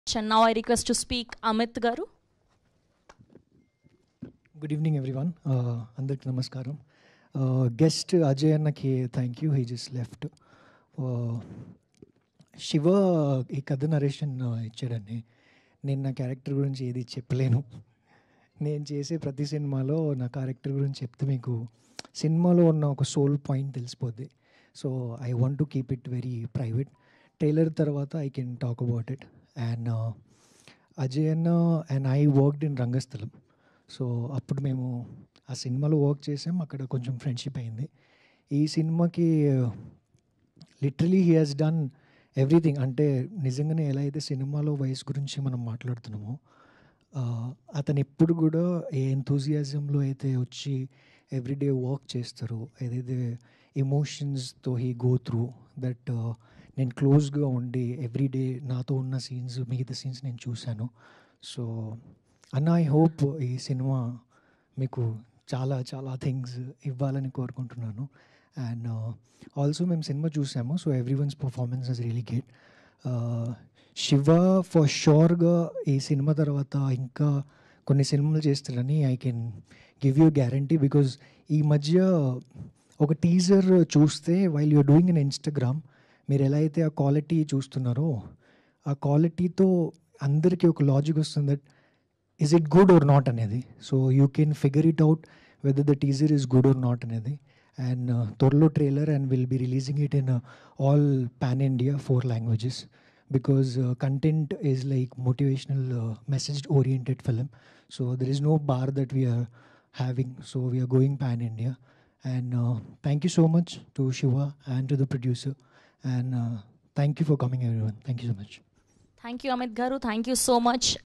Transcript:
And now I request to speak Amit Garu. Good evening, everyone. Andarki namaskaram. Guest Ajay Annaki, thank you. He just left. Shiva ఈ కథ narration ఇచ్చాడని నేను నా character గురించి ఏది చెప్పలేను. నేను చేసే ప్రతి సినిమాలో నా క్యారెక్టర్ గురించి చెప్తే మీకు సినిమాలో ఉన్న ఒక సోల్ పాయింట్ తెలిసిపోద్ది. So I want to keep it very private. Trailer తర్వాత I can talk about it. And Ajay అన్న and I worked in Rangasthalam. So అప్పుడు మేము ఆ సినిమాలో వర్క్ చేసాం. అక్కడ కొంచెం ఫ్రెండ్షిప్ అయింది. ఈ సినిమాకి literally he has done everything. అంటే నిజంగానే ఎలా అయితే సినిమాలో వయసు గురించి మనం మాట్లాడుతున్నామో అతను ఎప్పుడు కూడా ఏ ఎంతూజియాజంలో అయితే వచ్చి ఎవ్రీడే వర్క్ చేస్తారో, ఏదైతే ఎమోషన్స్తో హీ గో త్రూ దట్, నేను క్లోజ్గా ఉండి ఎవ్రీడే నాతో ఉన్న సీన్స్, మిగతా సీన్స్ నేను చూశాను. సో అన్న, ఐ హోప్ ఈ సినిమా మీకు చాలా చాలా థింగ్స్ ఇవ్వాలని కోరుకుంటున్నాను. అండ్ ఆల్సో మేము సినిమా చూసాము. So everyone's performance is really great. Shiva for షూర్గా ఈ సినిమా తర్వాత ఇంకా కొన్ని సినిమాలు చేస్తారని I can give you guarantee. Because ఈ మధ్య ఒక టీజర్ చూస్తే while you're doing in Instagram, మీరు ఎలా అయితే ఆ క్వాలిటీ చూస్తున్నారో ఆ క్వాలిటీతో అందరికీ ఒక లాజిక్ వస్తుంది that is it good or not అనేది. So you can figure it out whether the teaser is good or not అనేది. అండ్ త్వరలో trailer and will be releasing it in all pan India 4 languages because content is like motivational message oriented film. So there is no bar that we are having. So we are going pan India. And thank you so much to Shiva and to the producer. And thank you for coming, everyone. Thank you so much. Thank you, Amit Garu. Thank you so much.